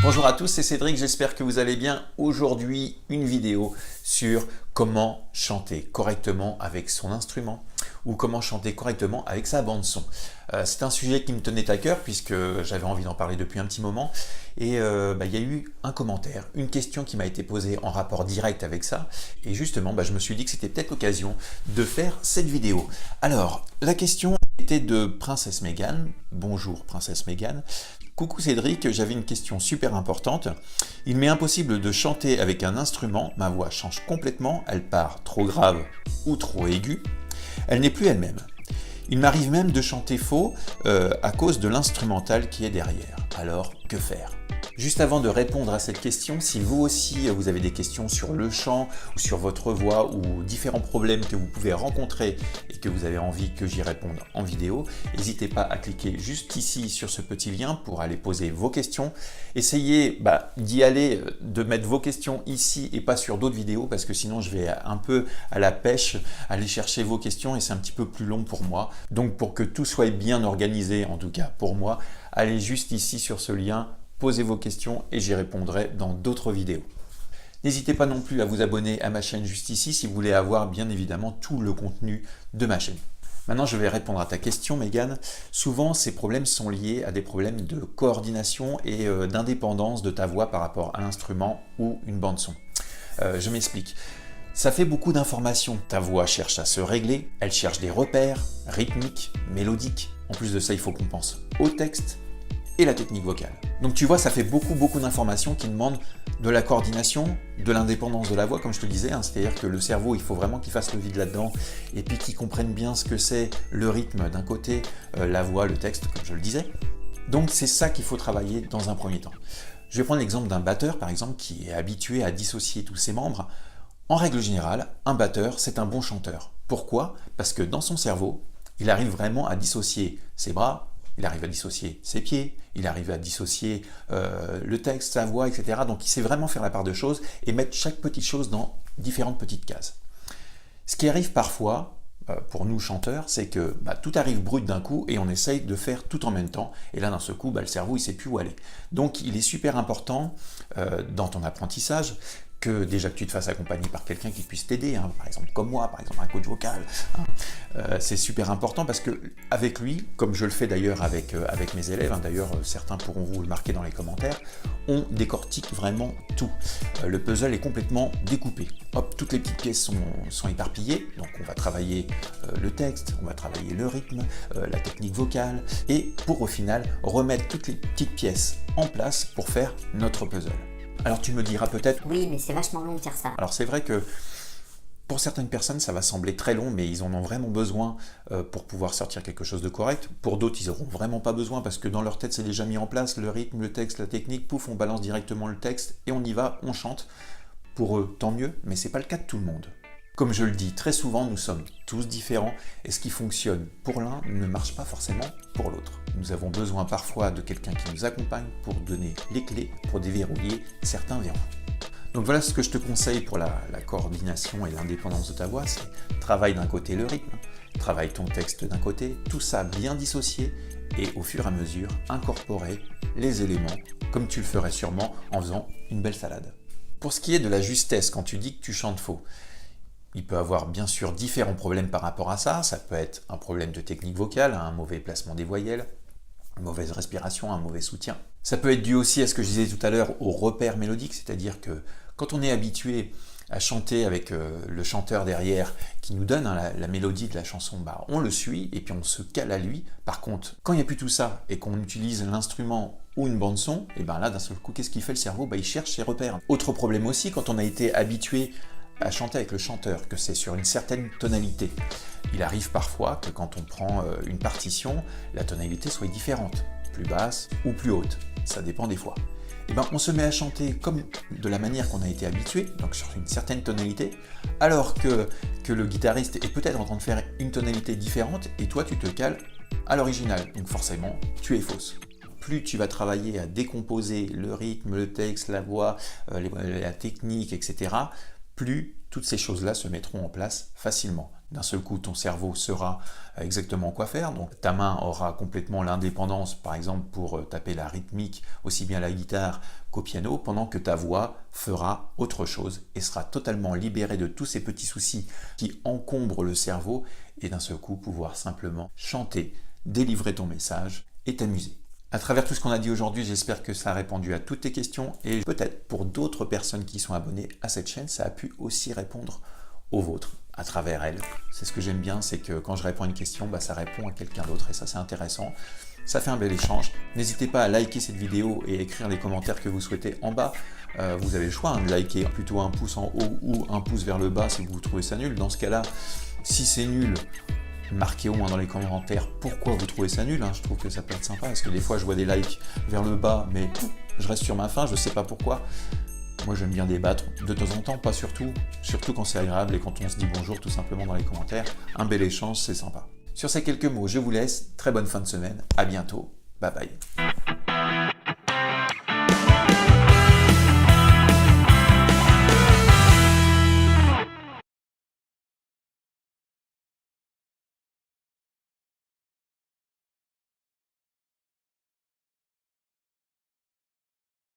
Bonjour à tous, c'est Cédric, j'espère que vous allez bien. Aujourd'hui, une vidéo sur comment chanter correctement avec son instrument ou comment chanter correctement avec sa bande son. C'est un sujet qui me tenait à cœur puisque j'avais envie d'en parler depuis un petit moment et il y a eu un commentaire, une question qui m'a été posée en rapport direct avec ça et justement je me suis dit que c'était peut-être l'occasion de faire cette vidéo. Alors, la question était de Princesse Meghan. Bonjour Princesse Meghan. Coucou Cédric, j'avais une question super importante. Il m'est impossible de chanter avec un instrument, ma voix change complètement, elle part trop grave ou trop aiguë, elle n'est plus elle-même. Il m'arrive même de chanter faux à cause de l'instrumental qui est derrière. Alors, que faire ? Juste avant de répondre à cette question, si vous aussi vous avez des questions sur le chant ou sur votre voix ou différents problèmes que vous pouvez rencontrer et que vous avez envie que j'y réponde en vidéo, n'hésitez pas à cliquer juste ici sur ce petit lien pour aller poser vos questions. Essayez d'y aller, de mettre vos questions ici et pas sur d'autres vidéos parce que sinon je vais un peu à la pêche aller chercher vos questions et c'est un petit peu plus long pour moi. Donc pour que tout soit bien organisé, en tout cas pour moi, allez juste ici sur ce lien, posez vos questions et j'y répondrai dans d'autres vidéos. N'hésitez pas non plus à vous abonner à ma chaîne juste ici si vous voulez avoir bien évidemment tout le contenu de ma chaîne. Maintenant, je vais répondre à ta question, Meghan. Souvent, ces problèmes sont liés à des problèmes de coordination et d'indépendance de ta voix par rapport à l'instrument ou une bande son. Je m'explique. Ça fait beaucoup d'informations. Ta voix cherche à se régler, elle cherche des repères rythmiques, mélodiques. En plus de ça, il faut qu'on pense au texte et la technique vocale. Donc tu vois, ça fait beaucoup d'informations qui demandent de la coordination, de l'indépendance de la voix, comme je te disais, c'est-à-dire que le cerveau, il faut vraiment qu'il fasse le vide là-dedans et puis qu'il comprenne bien ce que c'est le rythme d'un côté, la voix, le texte, comme je le disais. Donc c'est ça qu'il faut travailler dans un premier temps. Je vais prendre l'exemple d'un batteur, par exemple, qui est habitué à dissocier tous ses membres. En règle générale, un batteur, c'est un bon chanteur. Pourquoi ? Parce que dans son cerveau, il arrive vraiment à dissocier ses bras, il arrive à dissocier ses pieds, il arrive à dissocier le texte, sa voix, etc. Donc il sait vraiment faire la part de choses et mettre chaque petite chose dans différentes petites cases. Ce qui arrive parfois, pour nous chanteurs, c'est que tout arrive brut d'un coup et on essaye de faire tout en même temps. Et là, d'un seul coup, le cerveau, il ne sait plus où aller. Donc il est super important dans ton apprentissage que déjà que tu te fasses accompagner par quelqu'un qui puisse t'aider, par exemple comme moi, par exemple un coach vocal. C'est super important parce que avec lui, comme je le fais d'ailleurs avec mes élèves, d'ailleurs certains pourront vous le marquer dans les commentaires, on décortique vraiment tout. Le puzzle est complètement découpé. Hop, toutes les petites pièces sont éparpillées, donc on va travailler le texte, on va travailler le rythme, la technique vocale, et pour au final remettre toutes les petites pièces en place pour faire notre puzzle. Alors tu me diras peut-être... Oui, mais c'est vachement long de faire ça. Alors c'est vrai que pour certaines personnes, ça va sembler très long, mais ils en ont vraiment besoin pour pouvoir sortir quelque chose de correct. Pour d'autres, ils n'auront vraiment pas besoin parce que dans leur tête, c'est déjà mis en place, le rythme, le texte, la technique, pouf, on balance directement le texte et on y va, on chante. Pour eux, tant mieux, mais ce n'est pas le cas de tout le monde. Comme je le dis très souvent, nous sommes tous différents et ce qui fonctionne pour l'un ne marche pas forcément pour l'autre. Nous avons besoin parfois de quelqu'un qui nous accompagne pour donner les clés pour déverrouiller certains verrous. Donc voilà ce que je te conseille pour la coordination et l'indépendance de ta voix, c'est travaille d'un côté le rythme, travaille ton texte d'un côté, tout ça bien dissocié et au fur et à mesure incorporer les éléments comme tu le ferais sûrement en faisant une belle salade. Pour ce qui est de la justesse, quand tu dis que tu chantes faux, il peut avoir bien sûr différents problèmes par rapport à ça. Ça peut être un problème de technique vocale, un mauvais placement des voyelles, une mauvaise respiration, un mauvais soutien. Ça peut être dû aussi à ce que je disais tout à l'heure, au repère mélodique, c'est-à-dire que quand on est habitué à chanter avec le chanteur derrière qui nous donne la mélodie de la chanson, on le suit et puis on se cale à lui. Par contre, quand il n'y a plus tout ça et qu'on utilise l'instrument ou une bande son, et là d'un seul coup, qu'est-ce qu'il fait le cerveau ? Il cherche ses repères. Autre problème aussi, quand on a été habitué à chanter avec le chanteur, que c'est sur une certaine tonalité. Il arrive parfois que quand on prend une partition, la tonalité soit différente, plus basse ou plus haute, ça dépend des fois. On se met à chanter comme de la manière qu'on a été habitué, donc sur une certaine tonalité, alors que le guitariste est peut-être en train de faire une tonalité différente et toi tu te cales à l'original, donc forcément tu es fausse. Plus tu vas travailler à décomposer le rythme, le texte, la voix, la technique, etc., plus toutes ces choses-là se mettront en place facilement. d'un seul coup, ton cerveau saura exactement quoi faire. Donc ta main aura complètement l'indépendance, par exemple pour taper la rythmique, aussi bien à la guitare qu'au piano, pendant que ta voix fera autre chose et sera totalement libérée de tous ces petits soucis qui encombrent le cerveau, et d'un seul coup pouvoir simplement chanter, délivrer ton message et t'amuser. À travers tout ce qu'on a dit aujourd'hui, j'espère que ça a répondu à toutes tes questions, et peut-être pour d'autres personnes qui sont abonnées à cette chaîne, ça a pu aussi répondre aux vôtres à travers elles. C'est ce que j'aime bien, c'est que quand je réponds à une question, ça répond à quelqu'un d'autre, et ça c'est intéressant. Ça fait un bel échange. N'hésitez pas à liker cette vidéo et écrire les commentaires que vous souhaitez en bas. Vous avez le choix de liker plutôt un pouce en haut ou un pouce vers le bas si vous trouvez ça nul. Dans ce cas-là, si c'est nul, marquez au moins dans les commentaires pourquoi vous trouvez ça nul. Je trouve que ça peut être sympa, parce que des fois je vois des likes vers le bas, mais je reste sur ma faim, je ne sais pas pourquoi. Moi j'aime bien débattre de temps en temps, pas surtout quand c'est agréable et quand on se dit bonjour tout simplement dans les commentaires. Un bel échange, c'est sympa. Sur ces quelques mots, je vous laisse. Très bonne fin de semaine. À bientôt. Bye bye.